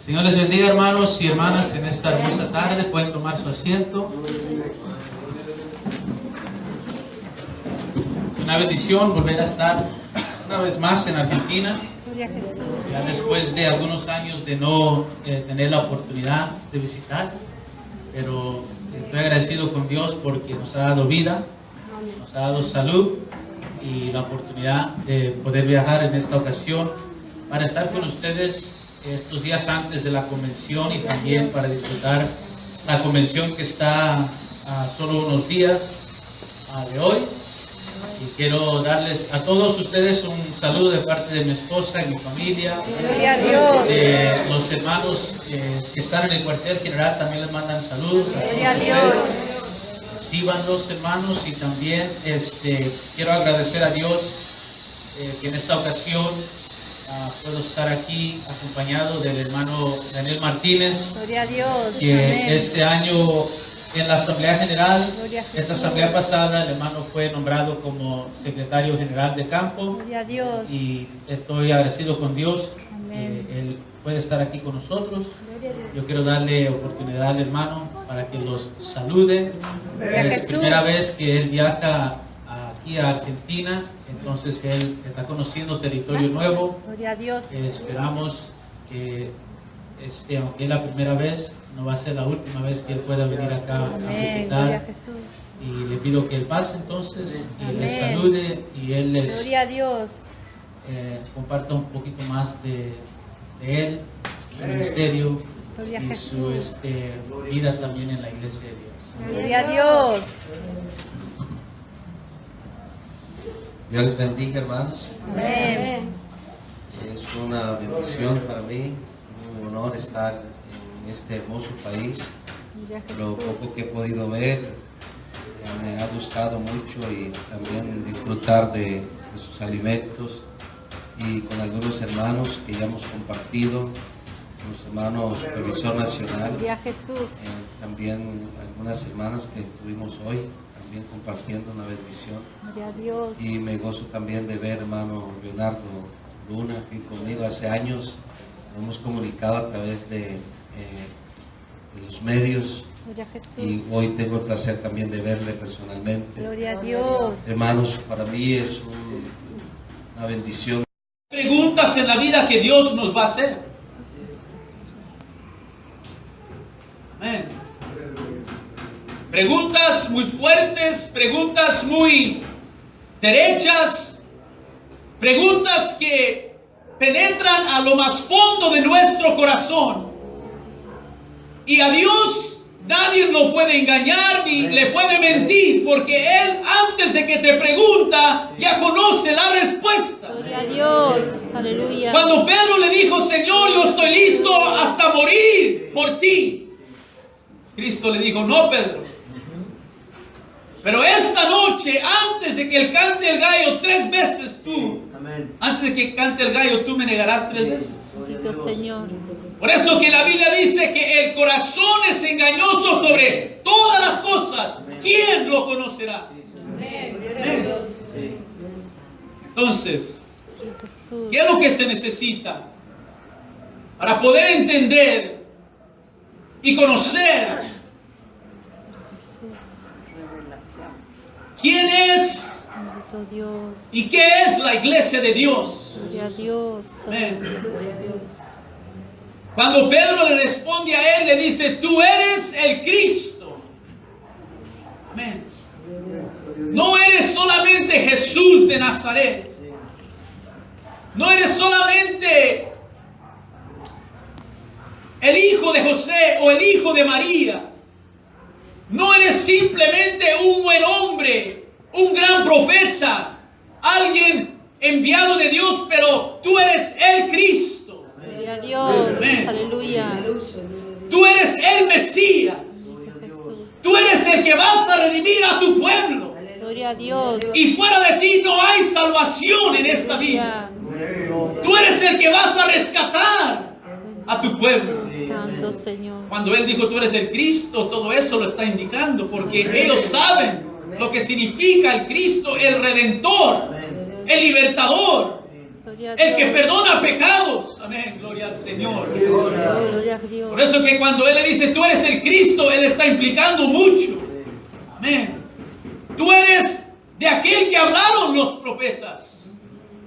Señor les bendiga, hermanos y hermanas, en esta hermosa tarde. Pueden tomar su asiento. Es una bendición volver a estar una vez más en Argentina. Ya después de algunos años de no tener la oportunidad de visitar, pero estoy agradecido con Dios porque nos ha dado vida, nos ha dado salud y la oportunidad de poder viajar en esta ocasión para estar con ustedes estos días antes de la convención y también para disfrutar la convención que está a solo unos días de hoy. Y quiero darles a todos ustedes un saludo de parte de mi esposa y mi familia. Gloria a Dios. Los hermanos que están en el cuartel general también les mandan saludos. Gloria a Dios. Reciban los hermanos y también quiero agradecer a Dios que en esta ocasión puedo estar aquí acompañado del hermano Daniel Martínez. Gloria a Dios. Que Amén. este año en la Asamblea General, Gloria a Jesús. esta Asamblea pasada, el hermano fue nombrado como secretario general de campo. Gloria a Dios. Y estoy agradecido con Dios. Amén. Él puede estar aquí con nosotros. Gloria a Dios. Yo quiero darle oportunidad al hermano para que los salude. Gloria a Es Jesús. primera vez que él viaja aquí a Argentina, entonces él está conociendo territorio nuevo. Gloria a Dios. Esperamos que, aunque es la primera vez, no va a ser la última vez que él pueda venir acá a Amén. Gloria a visitar. Jesús. Y le pido que él pase entonces y Amén. les salude y él les Gloria a Dios. comparta un poquito más de él, su ministerio Gloria a y su Jesús. vida también en la iglesia de Dios. Gloria a Dios. Dios les bendiga, hermanos. Amén. Es una bendición para mí, un honor estar en este hermoso país. Gloria a Lo Jesús. poco que he podido ver me ha gustado mucho y también disfrutar de sus alimentos y con algunos hermanos que ya hemos compartido, los hermanos Supervisor Nacional, Gloria a Jesús. también algunas hermanas que estuvimos hoy también compartiendo una bendición. Gloria a Dios. Y me gozo también de ver hermano Leonardo Luna aquí conmigo. Hace años nos hemos comunicado a través de los medios Gloria a Jesús. y hoy tengo el placer también de verle personalmente. Gloria a Dios. Hermanos, para mí es una bendición. Preguntas en la vida que Dios nos va a hacer. Amén. Preguntas muy fuertes, preguntas muy derechas, preguntas que penetran a lo más fondo de nuestro corazón. Y a Dios nadie lo puede engañar ni le puede mentir, porque Él antes de que te pregunta ya conoce la respuesta. Gloria a Dios. Aleluya. Cuando Pedro le dijo, Señor, yo estoy listo hasta morir por ti, Cristo le dijo, no, Pedro, pero esta noche, antes de que él cante el gallo 3 veces, antes de que cante el gallo, tú me negarás 3 veces. Bendito Señor. Por eso que la Biblia dice que el corazón es engañoso sobre todas las cosas. ¿Quién lo conocerá? Amén. Entonces, Jesús. ¿qué es lo que se necesita para poder entender y conocer Jesús. quién es Bendito Dios. y qué es la iglesia de Dios? Gloria a Dios. Amén. Jesús. Cuando Pedro le responde a él, le dice, tú eres el Cristo. Amén. No eres solamente Jesús de Nazaret. No eres solamente el hijo de José o el hijo de María. No eres simplemente un buen hombre, un gran profeta, alguien enviado de Dios, pero tú eres el Cristo. Gloria a Dios. Amén. Aleluya. Tú eres el Mesías. Jesús. Tú eres el que vas a redimir a tu pueblo. Gloria a Dios. Y fuera de ti no hay salvación en esta vida. Tú eres el que vas a rescatar a tu pueblo. Santo Señor. Cuando Él dijo tú eres el Cristo, todo eso lo está indicando, porque ellos saben lo que significa el Cristo, el Redentor, el Libertador. Gloria a el que Dios. perdona pecados. Amén, gloria al Señor. Gloria a Dios. Por eso que cuando Él le dice, tú eres el Cristo, Él está implicando mucho. Amén. Tú eres de aquel que hablaron los profetas.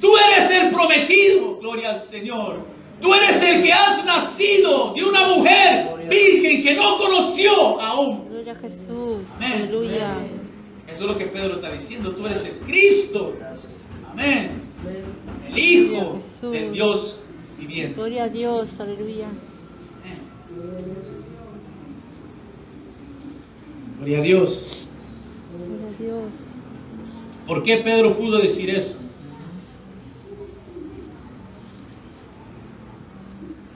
Tú eres el prometido, gloria al Señor. Tú eres el que has nacido de una mujer virgen que no conoció aún. Gloria a Jesús. Amén. Aleluya. Eso es lo que Pedro está diciendo. Tú eres el Cristo. Amén. El Hijo del Dios viviente. Gloria a Dios. Aleluya. Amén. Gloria a Dios. Gloria a Dios. ¿Por qué Pedro pudo decir eso?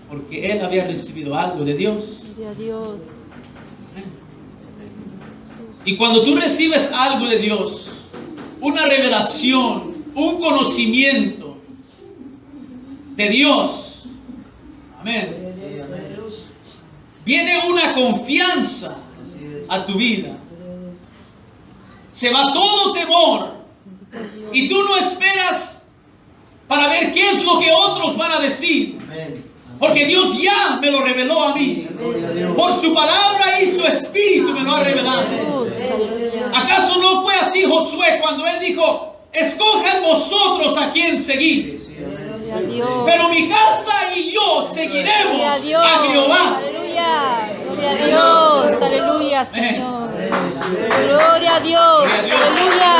Porque él había recibido algo de Dios. Gloria a Dios. Y cuando tú recibes algo de Dios, una revelación, un conocimiento de Dios, amén, viene una confianza a tu vida. Se va todo temor y tú no esperas para ver qué es lo que otros van a decir. Porque Dios ya me lo reveló a mí. Por su palabra y su espíritu me lo ha revelado. ¿Acaso no fue así Josué cuando él dijo, escojan vosotros a quién seguir? Gloria a Dios. Pero mi casa y yo seguiremos Gloria a Dios. a Jehová. Aleluya. Gloria a Dios. Aleluya, Señor. Gloria a Dios. Gloria a Dios. Aleluya.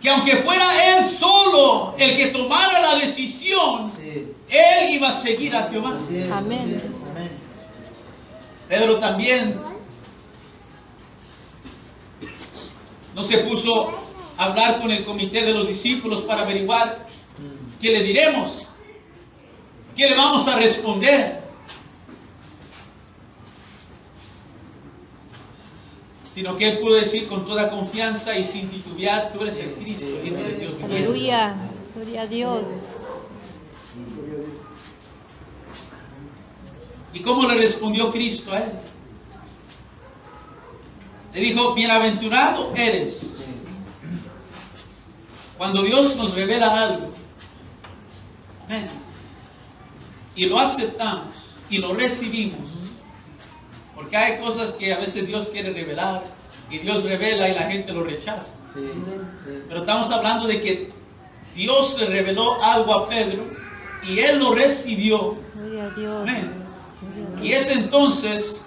Que aunque fuera él solo el que tomara la decisión, él iba a seguir a Jehová. Amén. Pedro también no se puso a hablar con el comité de los discípulos para averiguar qué le diremos, qué le vamos a responder. Sino que él pudo decir con toda confianza y sin titubear, tú eres el Cristo, el Hijo de Dios viviente. Aleluya. Gloria a Dios. ¿Y cómo le respondió Cristo a él? Le dijo, bienaventurado eres. Cuando Dios nos revela algo, amén, y lo aceptamos y lo recibimos, porque hay cosas que a veces Dios quiere revelar y Dios revela y la gente lo rechaza. Pero estamos hablando de que Dios le reveló algo a Pedro y él lo recibió. Gloria a Dios. Amén. Y es entonces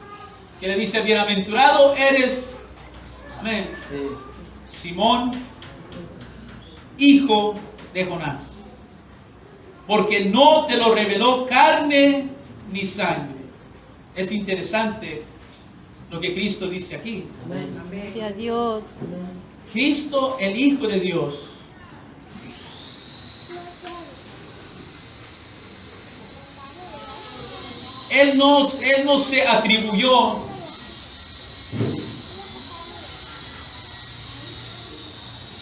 que le dice, bienaventurado eres, amén, Simón, hijo de Jonás, porque no te lo reveló carne ni sangre. Es interesante lo que Cristo dice aquí. Gloria a Dios. Cristo, el Hijo de Dios, Él no se atribuyó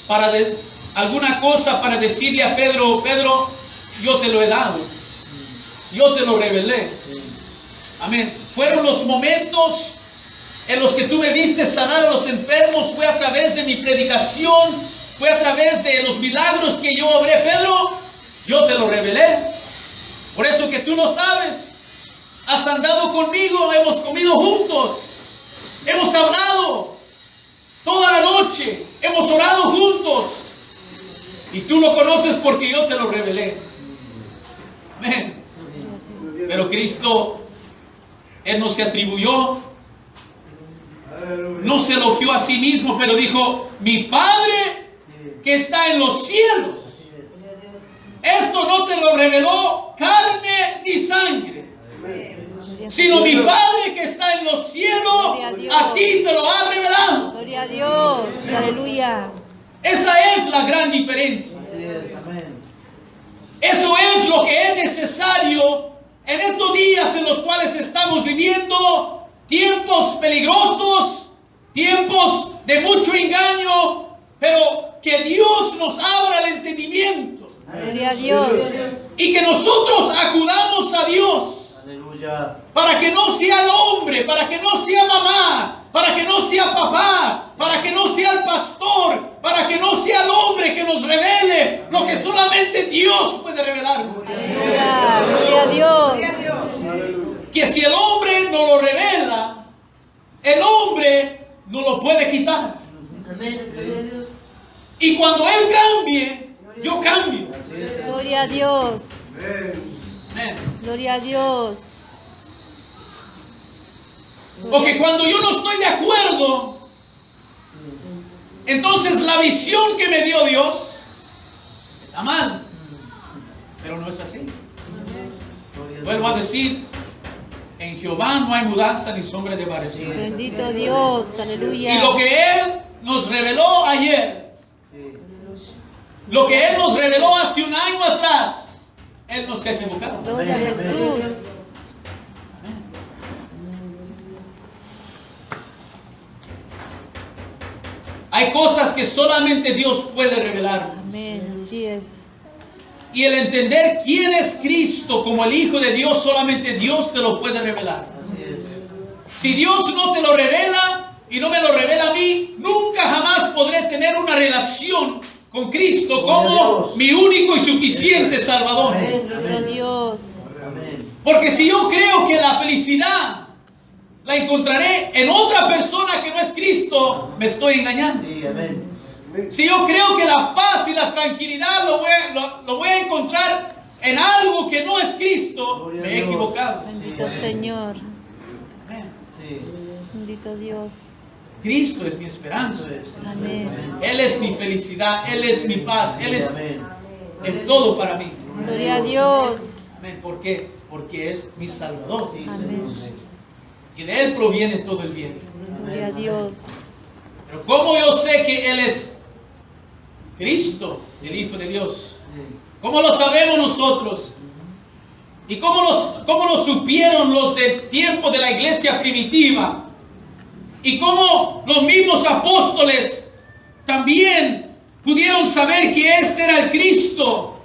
para alguna cosa para decirle a Pedro, Pedro, yo te lo he dado, yo te lo revelé. Amén. Fueron los momentos en los que tú me viste sanar a los enfermos, fue a través de mi predicación, fue a través de los milagros que yo obré. Pedro, yo te lo revelé. Por eso que tú no sabes, has andado conmigo, hemos comido juntos, hemos hablado toda la noche, hemos orado juntos, y tú lo conoces porque yo te lo revelé. Amén. Pero Cristo, Él no se atribuyó, no se elogió a sí mismo, pero dijo, mi Padre que está en los cielos, esto no te lo reveló carne ni sangre, sino mi Padre que está en los cielos, a ti te lo ha revelado. Gloria a Dios. Aleluya. Esa es la gran diferencia. Eso es lo que es necesario en estos días en los cuales estamos viviendo, tiempos peligrosos, tiempos de mucho engaño, pero que Dios nos abra el entendimiento. Gloria a Dios. Y que nosotros acudamos a Dios. Para que no sea el hombre, para que no sea mamá, para que no sea papá, para que no sea el pastor, para que no sea el hombre que nos revele lo que solamente Dios puede revelar. Aleluya. Gloria a Dios. Que si el hombre no lo revela, el hombre no lo puede quitar. Y cuando Él cambie, yo cambio. Gloria a Dios. Amén. Gloria a Dios. Porque cuando yo no estoy de acuerdo, entonces la visión que me dio Dios está mal. Pero no es así. Vuelvo a decir, en Jehová no hay mudanza ni sombra de variación. Bendito Dios. Aleluya. Y lo que Él nos reveló ayer, lo que Él nos reveló hace un año atrás, Él no se ha equivocado. Gloria a Jesús. Hay cosas que solamente Dios puede revelar. Amén. Así es. Y el entender quién es Cristo como el Hijo de Dios, solamente Dios te lo puede revelar. Si Dios no te lo revela y no me lo revela a mí, nunca jamás podré tener una relación con Cristo como mi único y suficiente Salvador. Gloria a Dios. Porque si yo creo que la felicidad la encontraré en otra persona que no es Cristo, me estoy engañando. Si yo creo que la paz y la tranquilidad lo voy a encontrar en algo que no es Cristo, me he equivocado. Bendito Señor. Bendito Dios. Cristo es mi esperanza. Amén. Él es mi felicidad, Él es mi paz, Él es el todo para mí. Gloria a Dios. Amén. ¿Por qué? Porque es mi Salvador. Amén. Y de Él proviene todo el bien. Gloria a Dios. Pero ¿cómo yo sé que Él es Cristo, el Hijo de Dios? ¿Cómo lo sabemos nosotros? ¿Y cómo lo supieron los del tiempo de la iglesia primitiva? ¿Y cómo los mismos apóstoles también pudieron saber que este era el Cristo?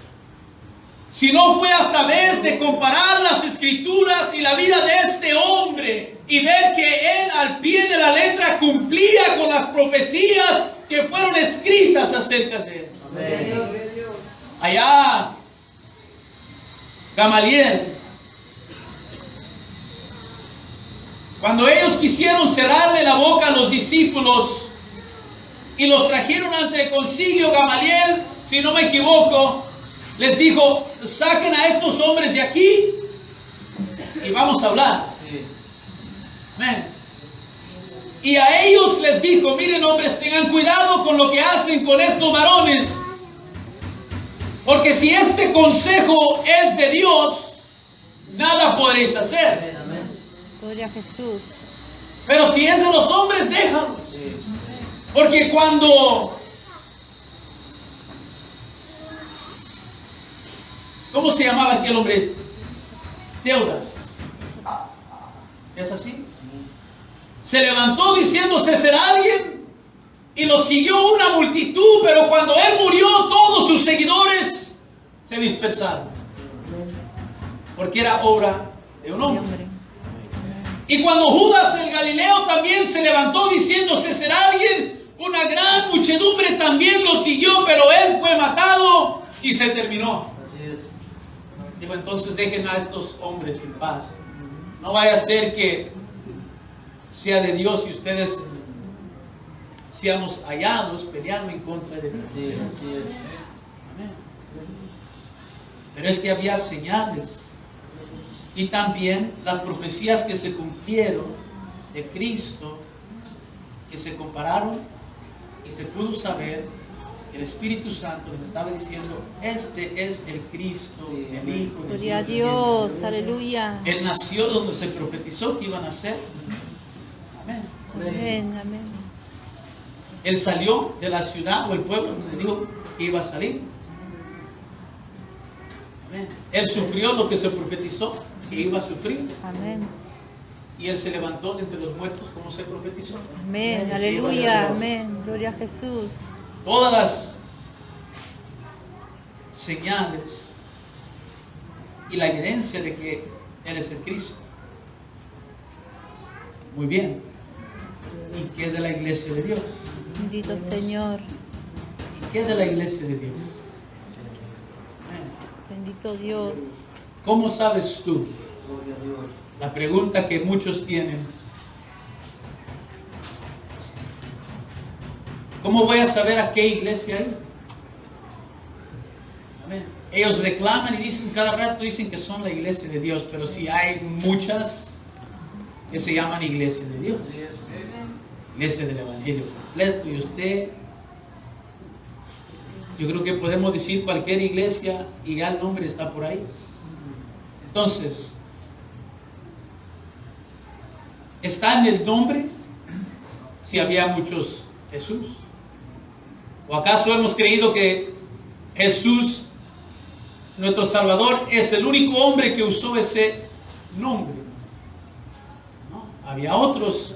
Si no fue a través de comparar las escrituras y la vida de este hombre y ver que él al pie de la letra cumplía con las profecías que fueron escritas acerca de él. Allá, Gamaliel, cuando ellos quisieron cerrarle la boca a los discípulos y los trajeron ante el concilio, Gamaliel, si no me equivoco, les dijo: saquen a estos hombres de aquí y vamos a hablar. Amén. Y a ellos les dijo: miren, hombres, tengan cuidado con lo que hacen con estos varones, porque si este consejo es de Dios, nada podréis hacer. Gloria a Jesús. Pero si es de los hombres, déjalos. Porque cuando... ¿Cómo se llamaba aquel hombre? Teudas. ¿Es así? Se levantó diciéndose ser alguien y lo siguió una multitud, pero cuando él murió, todos sus seguidores se dispersaron. Porque era obra de un hombre. Y cuando Judas el Galileo también se levantó diciéndose ser alguien, una gran muchedumbre también lo siguió, pero él fue matado y se terminó. Digo, entonces dejen a estos hombres en paz. No vaya a ser que sea de Dios y ustedes seamos hallados peleando en contra de Dios. Amén. Pero es que había señales y también las profecías que se cumplieron de Cristo, que se compararon y se pudo saber. El Espíritu Santo les estaba diciendo: este es el Cristo, el Hijo de Gloria a Dios, aleluya. Él nació donde se profetizó que iba a nacer. Amén. Amén, amén. Él salió de la ciudad o el pueblo donde dijo que iba a salir. Amén. Él sufrió lo que se profetizó que iba a sufrir. Amén. Y Él se levantó de entre los muertos como se profetizó. Amén, aleluya, amén. Gloria a Jesús. Todas las señales y la evidencia de que Él es el Cristo. Muy bien. ¿Y qué de la iglesia de Dios? Bendito Señor. ¿Y qué de la iglesia de Dios? Bendito Dios. ¿Cómo sabes tú? La pregunta que muchos tienen. ¿Cómo voy a saber a qué iglesia ir? Amén. Ellos reclaman y dicen, cada rato dicen que son la iglesia de Dios, pero si hay muchas que se llaman iglesia de Dios. Iglesia del Evangelio completo. Y usted, yo creo que podemos decir cualquier iglesia y ya el nombre está por ahí. Entonces, ¿está en el nombre si había muchos Jesús? ¿O acaso hemos creído que Jesús, nuestro Salvador, es el único hombre que usó ese nombre? No, había otros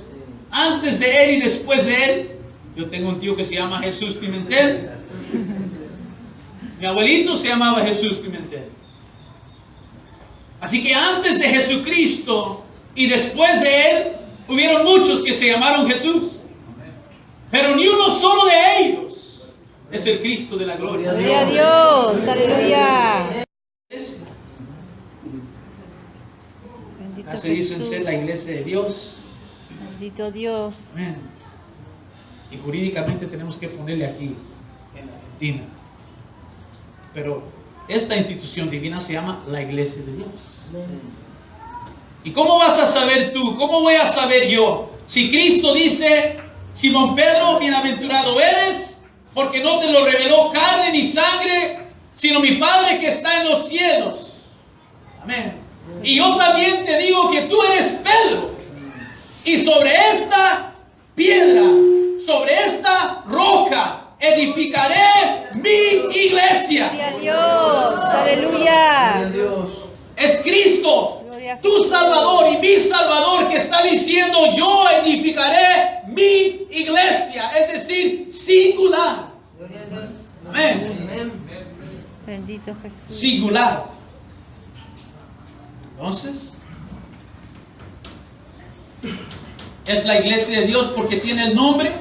antes de él y después de él. Yo tengo un tío que se llama Jesús Pimentel. Mi abuelito se llamaba Jesús Pimentel. Así que antes de Jesucristo y después de él, hubieron muchos que se llamaron Jesús. Pero ni uno solo de ellos es el Cristo de la gloria. Gloria a Dios. Aleluya. Bendito Acá se dicen Jesús. ser la iglesia de Dios. Bendito Dios. Amén. Y jurídicamente tenemos que ponerle aquí, en Argentina. Pero esta institución divina se llama la iglesia de Dios. ¿Y cómo vas a saber tú? ¿Cómo voy a saber yo? Si Cristo dice, Simón Pedro, bienaventurado eres, porque no te lo reveló carne ni sangre, sino mi Padre que está en los cielos. Amén. Y yo también te digo que tú eres Pedro. Y sobre esta piedra, sobre esta roca, edificaré mi iglesia. Gloria a Dios. Aleluya. Es Cristo, Gloria a tu Salvador y mi Salvador, que está diciendo, yo edificaré mi iglesia. Es decir, singular. Amén. Bendito Jesús. Singular. Entonces, ¿es la iglesia de Dios porque tiene el nombre?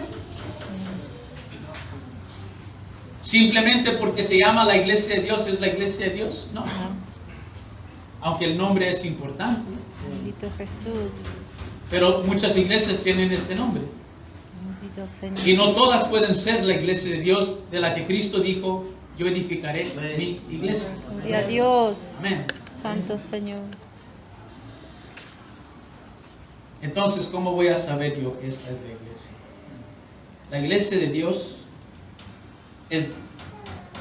Simplemente porque se llama la iglesia de Dios, ¿es la iglesia de Dios? No. Aunque el nombre es importante. Bendito Jesús. Pero muchas iglesias tienen este nombre. Bendito Señor. Y no todas pueden ser la iglesia de Dios, de la que Cristo dijo, yo edificaré mi iglesia. Gloria a Dios. Amén. Santo Señor. Entonces, ¿cómo voy a saber yo que esta es la iglesia? La iglesia de Dios es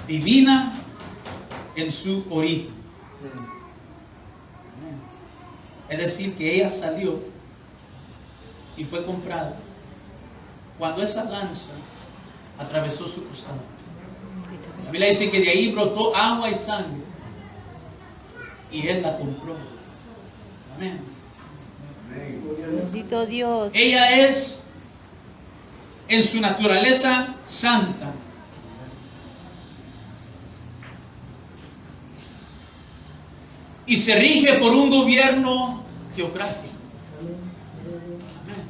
divina en su origen. Es decir, que ella salió y fue comprada cuando esa lanza atravesó su costado. La Biblia dice que de ahí brotó agua y sangre y Él la compró. Amén. Bendito Dios. Ella es en su naturaleza santa. Y se rige por un gobierno teocrático. Amén.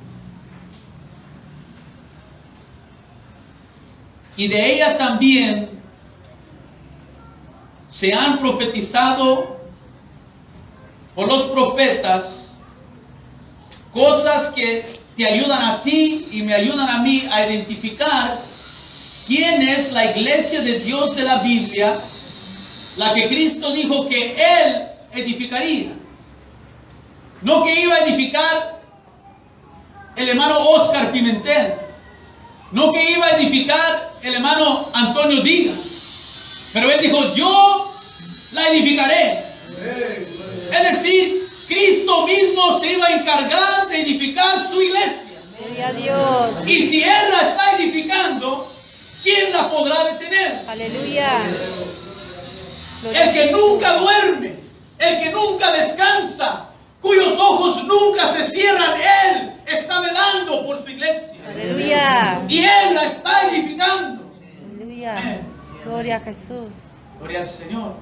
Y de ella también se han profetizado por los profetas cosas que te ayudan a ti y me ayudan a mí a identificar quién es la iglesia de Dios de la Biblia, la que Cristo dijo que Él edificaría. No que iba a edificar el hermano Oscar Pimentel, no que iba a edificar el hermano Antonio Díaz, pero Él dijo, yo la edificaré. Es decir, Cristo mismo se iba a encargar de edificar su iglesia. Gloria a Dios. Y si Él la está edificando, ¿quién la podrá detener? Aleluya. El que nunca duerme, el que nunca descansa, cuyos ojos nunca se cierran, Él está velando por su iglesia. Aleluya. Y Él la está edificando. Aleluya. Gloria a Jesús. Gloria al Señor.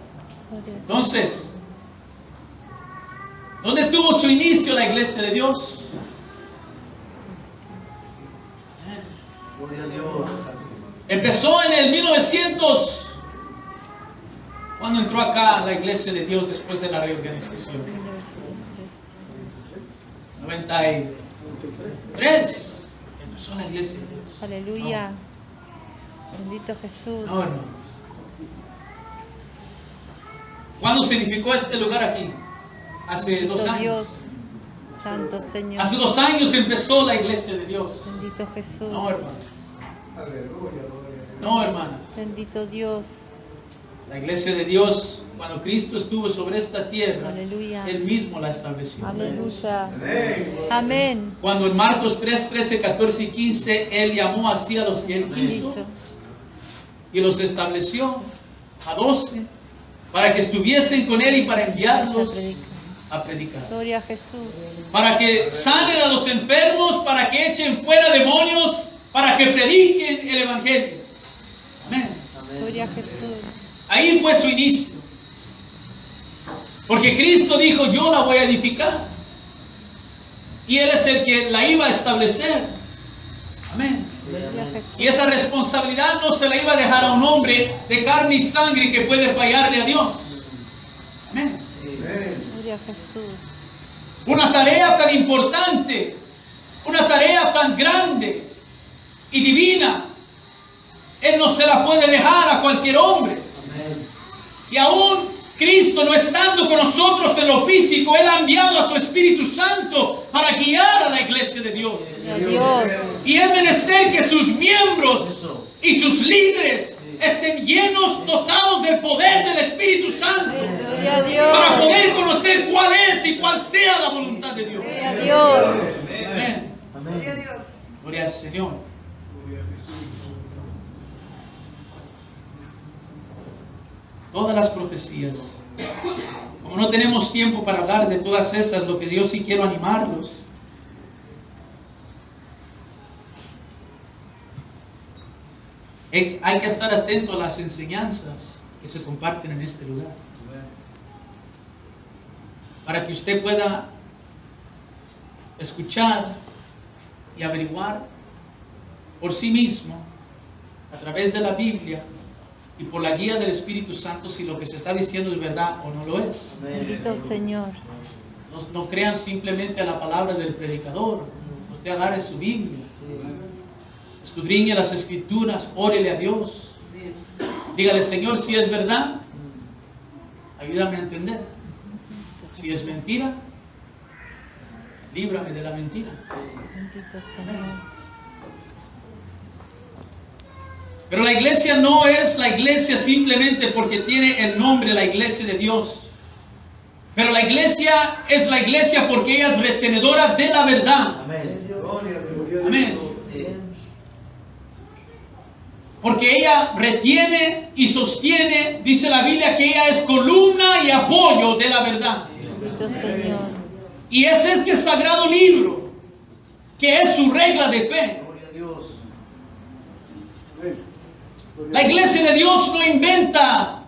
Gloria a Dios. Entonces, ¿Dónde tuvo su inicio la iglesia de Dios? Gloria a Dios. Empezó en el 1900, cuando entró acá la iglesia de Dios después de la reorganización. 93 empezó la iglesia de Dios. Aleluya. Bendito Jesús. No, hermanos. ¿Cuándo se edificó este lugar aquí? Hace 2 Bendito años. Dios. Santo Señor. Hace 2 años empezó la iglesia de Dios. Bendito Jesús. No, hermanos. No, hermanas. Bendito Dios. La iglesia de Dios, cuando Cristo estuvo sobre esta tierra, Aleluya. Él mismo la estableció. Aleluya. Amén. Cuando en Marcos 3, 13, 14 y 15, Él llamó así a los que Él quiso Hizo. y los estableció a 12 para que estuviesen con Él y para enviarlos a predicar. Gloria a Jesús. Para que sanen a los enfermos, para que echen fuera demonios, para que prediquen el Evangelio. Amén. Gloria a Jesús. Ahí fue su inicio. Porque Cristo dijo, yo la voy a edificar. Y Él es el que la iba a establecer. Amén. Gloria a Jesús. Y esa responsabilidad no se la iba a dejar a un hombre de carne y sangre que puede fallarle a Dios. Amén. Gloria a Jesús. Una tarea tan importante, una tarea tan grande y divina, Él no se la puede dejar a cualquier hombre. Y aún Cristo, no estando con nosotros en lo físico, Él ha enviado a su Espíritu Santo para guiar a la iglesia de Dios. Gloria a Dios. Y es menester que sus miembros y sus líderes estén llenos, dotados del poder del Espíritu Santo, Gloria a Dios. para poder conocer cuál es y cuál sea la voluntad de Dios. Gloria a Dios. Amén. Gloria al Señor. Todas las profecías. Como no tenemos tiempo para hablar de todas esas, lo que yo sí quiero animarlos. Hay que estar atento a las enseñanzas que se comparten en este lugar. Para que usted pueda escuchar y averiguar por sí mismo, a través de la Biblia y por la guía del Espíritu Santo, si lo que se está diciendo es verdad o no lo es. Bendito Señor. No crean simplemente a la palabra del predicador. Usted agarre su Biblia, escudriñe las Escrituras, órele a Dios. Dígale, Señor, si es verdad, ayúdame a entender. Si es mentira, líbrame de la mentira. Bendito Señor. Pero la iglesia no es la iglesia simplemente porque tiene el nombre la iglesia de Dios. Pero la iglesia es la iglesia porque ella es retenedora de la verdad. Amén. Porque ella retiene y sostiene, dice la Biblia, que ella es columna y apoyo de la verdad. Bendito Señor. Y es este sagrado libro que es su regla de fe. La iglesia de Dios no inventa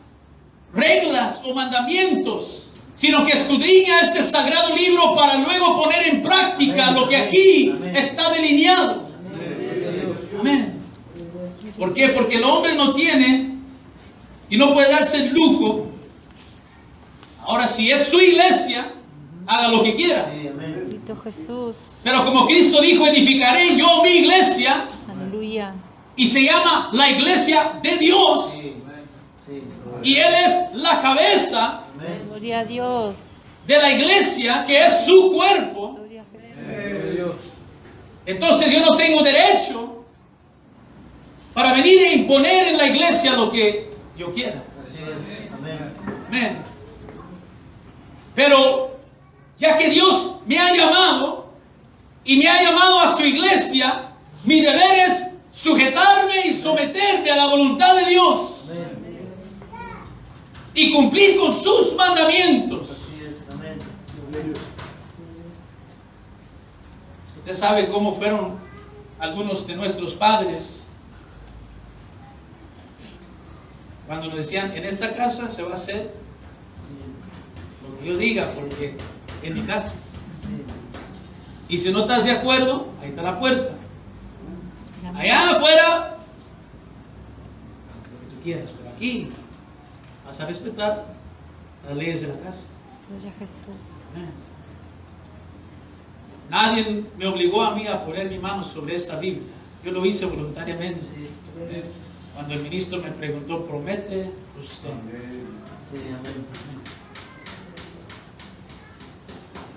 reglas o mandamientos, sino que escudriña este sagrado libro para luego poner en práctica lo que aquí está delineado. Amén. ¿Por qué? Porque el hombre no tiene y no puede darse el lujo. Ahora, si es su iglesia, haga lo que quiera. Bendito Jesús. Pero como Cristo dijo, edificaré yo mi iglesia. Aleluya. Y se llama la iglesia de Dios. Y Él es la cabeza Gloria a Dios. de la iglesia, que es su cuerpo. Gloria a Jesús. Entonces yo no tengo derecho para venir e imponer en la iglesia lo que yo quiera. Amén. Pero ya que Dios me ha llamado y me ha llamado a su iglesia, mi deber es sujetarme y someterme a la voluntad de Dios y cumplir con sus mandamientos. Usted sabe cómo fueron algunos de nuestros padres cuando nos decían, en esta casa se va a hacer lo que yo diga, porque en mi casa. Y si no estás de acuerdo, ahí está la puerta. Allá afuera, lo que tú quieras, pero aquí vas a respetar las leyes de la casa. Gloria a Jesús. Amén. Nadie me obligó a mí a poner mi mano sobre esta Biblia. Yo lo hice voluntariamente. Amén. Cuando el ministro me preguntó, ¿promete usted? Sí, amén.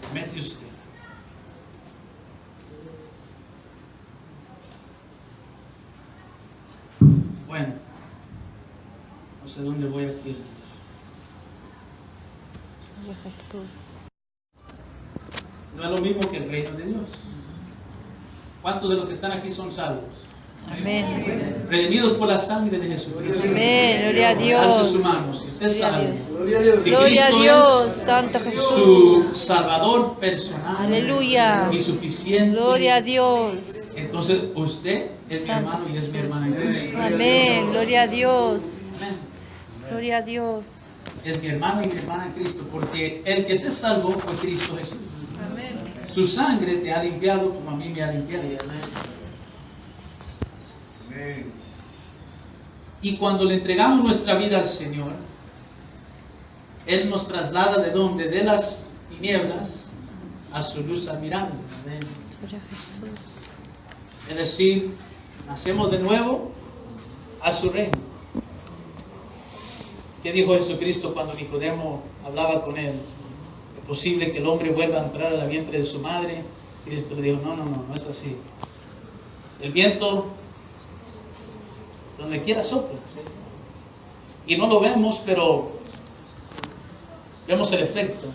¿Promete usted? Bueno, no sé dónde voy aquí. Gloria a Jesús. No es lo mismo que el reino de Dios. ¿Cuántos de los que están aquí son salvos? Amén. Redimidos por la sangre de Jesucristo. Amén. Gloria a Alza Dios. su mano si usted es Gloria a salvo. Dios. Gloria a Dios. Si Gloria a Cristo Dios, es Santo Jesús. su Salvador personal Aleluya. y suficiente, Gloria a Dios. entonces usted es mi Santo hermano y es mi hermana en Cristo. Amén. Gloria a Dios. Amén. Gloria a Dios. Es mi hermano y mi hermana en Cristo, porque el que te salvó fue Cristo Jesús. Amén. Su sangre te ha limpiado como a mí me ha limpiado. Amén. Y cuando le entregamos nuestra vida al Señor, Él nos traslada ¿de dónde? De las tinieblas a su luz admirable. Gloria a Jesús. Es decir, nacemos de nuevo a su reino. ¿Qué dijo Jesucristo cuando Nicodemo hablaba con Él? ¿Es posible que el hombre vuelva a entrar al vientre de su madre? Cristo le dijo, no es así. El viento, donde quiera sopla. Y no lo vemos, pero vemos el efecto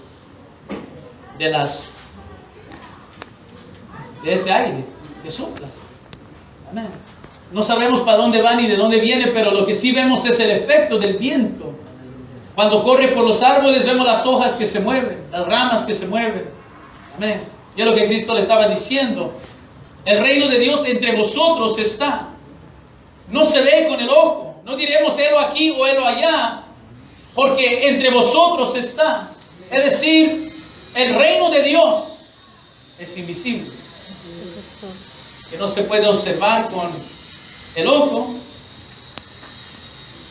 de ese aire que sopla. Amén. No sabemos para dónde va ni de dónde viene, pero lo que sí vemos es el efecto del viento. Cuando corre por los árboles vemos las hojas que se mueven, las ramas que se mueven. Amén. Y es lo que Cristo le estaba diciendo. El reino de Dios entre vosotros está. No se ve con el ojo. No diremos helo aquí o helo allá, porque entre vosotros está. Es decir, el reino de Dios es invisible, Jesús. que no se puede observar con el ojo,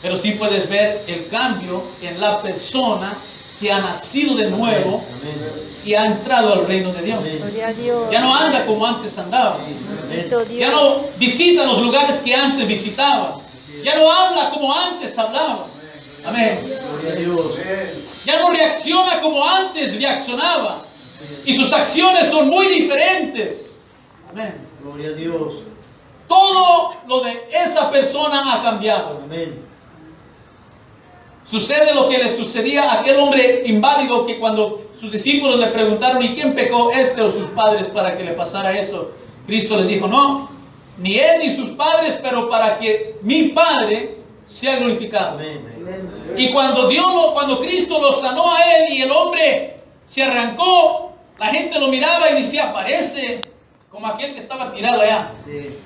pero sí puedes ver el cambio en la persona que ha nacido de nuevo y ha entrado al reino de Dios. Gloria a Dios. Ya no anda como antes andaba. Bendito Ya Dios. no visita los lugares que antes visitaba. Ya no habla como antes hablaba. Amén. Gloria a Dios. Ya no reacciona como antes reaccionaba. Y sus acciones son muy diferentes. Amén. Gloria a Dios. Todo lo de esa persona ha cambiado. Amén. Sucede lo que le sucedía a aquel hombre inválido que cuando sus discípulos le preguntaron, ¿y quién pecó, este o sus padres, para que le pasara eso? Cristo les dijo, no, ni él ni sus padres, pero para que mi Padre sea glorificado. Amén. Y cuando Cristo lo sanó a él y el hombre se arrancó, la gente lo miraba y decía, parece como aquel que estaba tirado allá. Sí.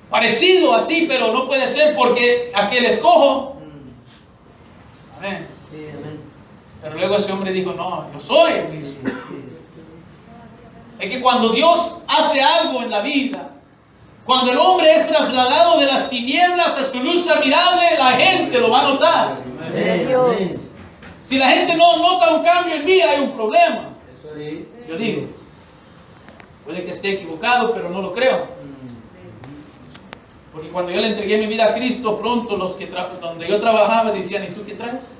Parecido así, pero no puede ser porque aquel es cojo. Amén. Sí, amén. Pero luego ese hombre dijo, no, yo soy el mismo. Es que cuando Dios hace algo en la vida, cuando el hombre es trasladado de las tinieblas a su luz admirable, la gente lo va a notar. Gloria a Dios. Si la gente no nota un cambio en mí, hay un problema. Eso sí. Yo digo, puede que esté equivocado, pero no lo creo. Porque cuando yo le entregué mi vida a Cristo, pronto los que donde yo trabajaba decían, ¿y tú qué traes?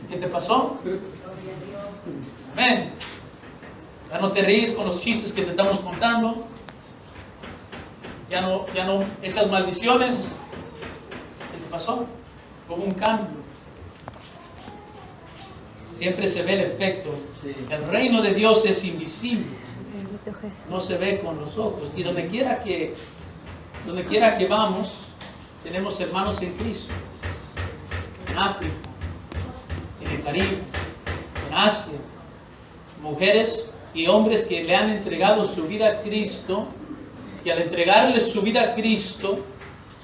¿Qué te pasó? Amén. Ya no te ríes con los chistes que te estamos contando. Ya no echas maldiciones. ¿Qué te pasó? Hubo un cambio. Siempre se ve el efecto. El reino de Dios es invisible. Bendito Jesús. No se ve con los ojos. Y donde quiera que vamos, tenemos hermanos en Cristo. En África, en el Caribe, en Asia. Mujeres y hombres que le han entregado su vida a Cristo, y al entregarles su vida a Cristo,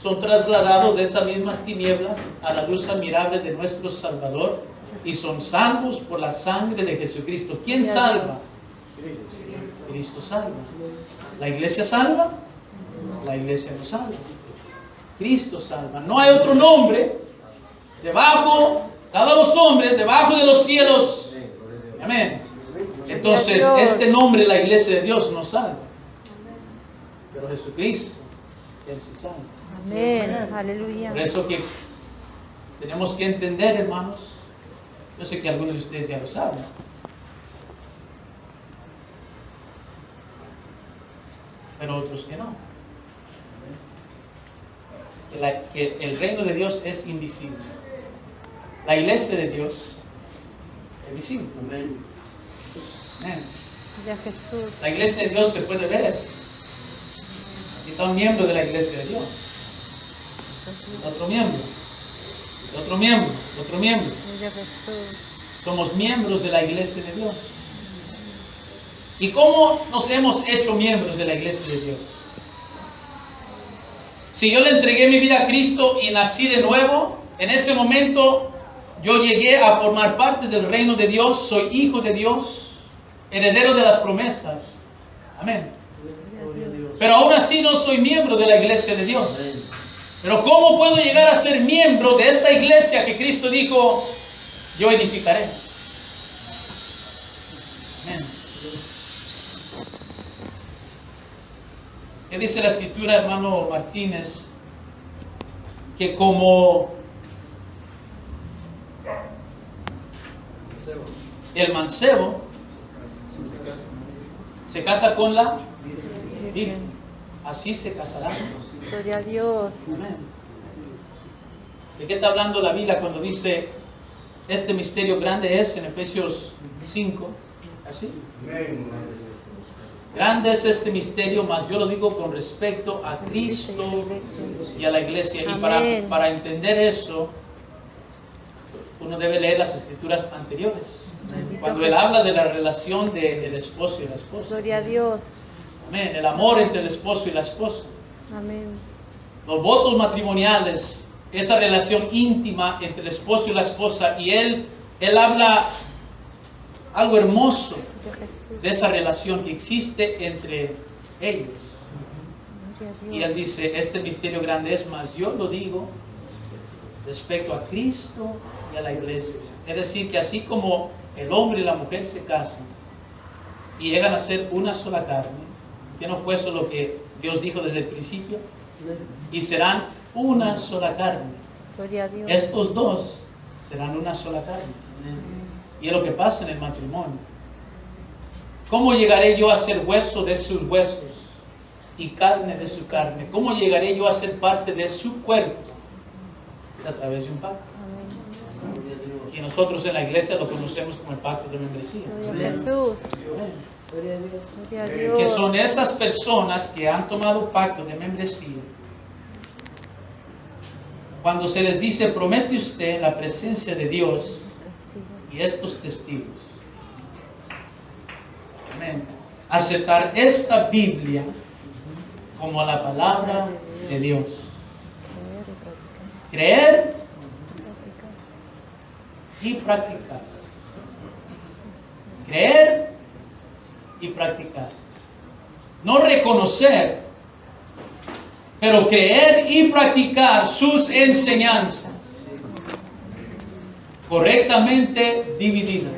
son trasladados de esas mismas tinieblas a la luz admirable de nuestro Salvador y son salvos por la sangre de Jesucristo. ¿Quién salva? Cristo salva. ¿La iglesia salva? La iglesia no salva. Cristo salva. No hay otro nombre debajo, dado a los hombres, debajo de los cielos. Amén. Entonces, este nombre, la iglesia de Dios, no salva. Pero Jesucristo, Él sí salva. Amén. Aleluya. Por eso que tenemos que entender, hermanos. Yo sé que algunos de ustedes ya lo saben. Pero otros que no. Que el reino de Dios es invisible. La iglesia de Dios es visible. Amén. Gloria a Jesús. La iglesia de Dios se puede ver. Y está un miembro de la iglesia de Dios. Otro miembro. Otro miembro. Otro miembro. Gloria a Jesús. Somos miembros de la iglesia de Dios. ¿Y cómo nos hemos hecho miembros de la iglesia de Dios? Si yo le entregué mi vida a Cristo y nací de nuevo, en ese momento yo llegué a formar parte del reino de Dios, soy hijo de Dios, heredero de las promesas. Amén. Pero aún así no soy miembro de la iglesia de Dios. Pero ¿cómo puedo llegar a ser miembro de esta iglesia que Cristo dijo, yo edificaré? Amén. ¿Qué dice la escritura, hermano Martínez? Que como el mancebo se casa con la virgen, así se casará. Gloria a Dios. Amén. ¿De qué está hablando la Biblia cuando dice este misterio grande es en Efesios 5? ¿Así? Grande es este misterio, mas yo lo digo con respecto a Cristo y a la iglesia. Y Amén. para entender eso, uno debe leer las escrituras anteriores. Bendito Cuando él Jesús. habla de la relación del esposo y la esposa. Gloria a Dios. Amén. El amor entre el esposo y la esposa. Amén. Los votos matrimoniales, esa relación íntima entre el esposo y la esposa. Y él habla algo hermoso Gloria a Jesús. de esa relación que existe entre ellos. Gloria a Y Dios. él dice, este misterio grande es más, yo lo digo respecto a Cristo y a la iglesia. Es decir, que así como el hombre y la mujer se casan y llegan a ser una sola carne, que no fue eso lo que Dios dijo desde el principio, y serán una sola carne. Gloria a Dios. Estos dos serán una sola carne. Y es lo que pasa en el matrimonio. ¿Cómo llegaré yo a ser hueso de sus huesos y carne de su carne? ¿Cómo llegaré yo a ser parte de su cuerpo? A través de un pacto. Amén. Y nosotros en la iglesia lo conocemos como el pacto de membresía. Gloria a Jesús. Gloria a Dios. Que son esas personas que han tomado pacto de membresía. Cuando se les dice, promete usted en la presencia de Dios y estos testigos. Amén. Aceptar esta Biblia como la palabra de Dios. Creer y practicar. Creer y practicar. No reconocer, pero creer y practicar sus enseñanzas correctamente divididas.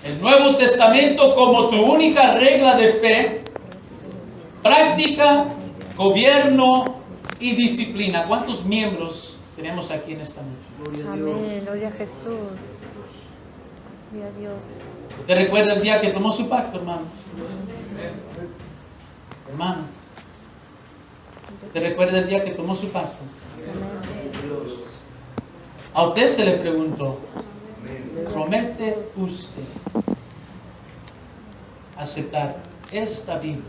El Nuevo Testamento como tu única regla de fe, práctica, gobierno y disciplina. ¿Cuántos miembros tenemos aquí en esta noche? Amén. Gloria a Jesús. Gloria a Dios. ¿Usted recuerda el día que tomó su pacto, hermano? Hermano, ¿usted recuerda el día que tomó su pacto? A usted se le preguntó, ¿promete usted aceptar esta Biblia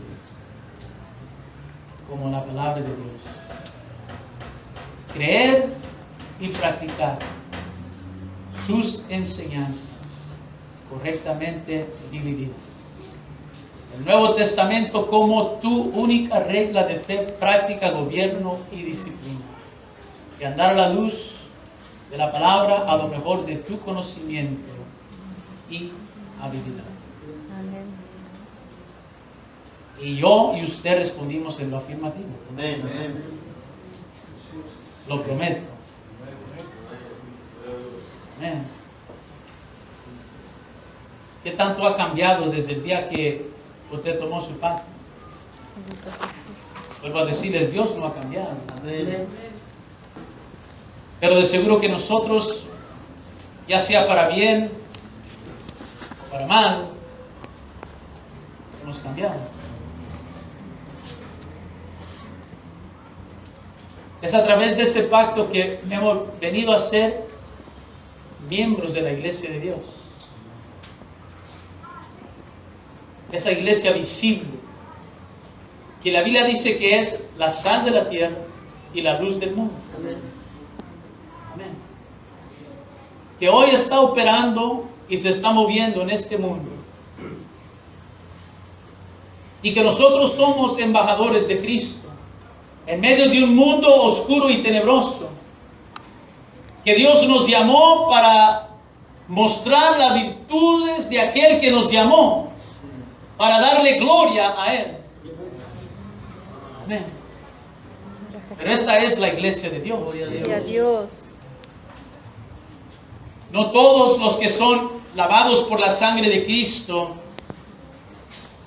como la palabra de Dios? Creer y practicar sus enseñanzas correctamente divididas. el Nuevo Testamento como tu única regla de fe, práctica, gobierno y disciplina. Y andar a la luz de la palabra a lo mejor de tu conocimiento y habilidad. Amén. Y yo y usted respondimos en lo afirmativo. Amén. Amén. Lo prometo. Amén. ¿Qué tanto ha cambiado desde el día que usted tomó su pacto? Bendito Jesús. Vuelvo a decirles, Dios no ha cambiado. Amén. Pero de seguro que nosotros, ya sea para bien o para mal, hemos cambiado. Es a través de ese pacto que hemos venido a ser miembros de la iglesia de Dios. Esa iglesia visible, que la Biblia dice que es la sal de la tierra y la luz del mundo. Amén. Amén. Que hoy está operando y se está moviendo en este mundo. Y que nosotros somos embajadores de Cristo en medio de un mundo oscuro y tenebroso. Que Dios nos llamó para mostrar las virtudes de aquel que nos llamó, para darle gloria a Él. Amén. Pero esta es la iglesia de Dios. Y a Dios. No todos los que son lavados por la sangre de Cristo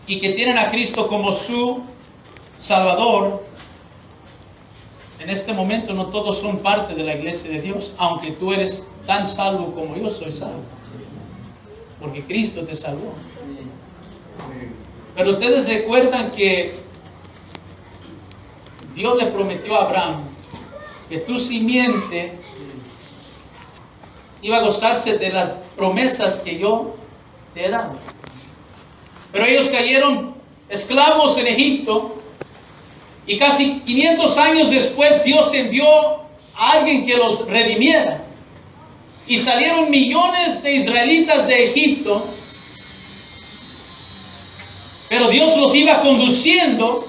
y que tienen a Cristo como su Salvador, en este momento no todos son parte de la iglesia de Dios, aunque tú eres tan salvo como yo soy salvo. Porque Cristo te salvó. Pero ustedes recuerdan que Dios le prometió a Abraham que tu simiente iba a gozarse de las promesas que yo te he dado. Pero ellos cayeron esclavos en Egipto y casi 500 años después Dios envió a alguien que los redimiera. Y salieron millones de israelitas de Egipto, pero Dios los iba conduciendo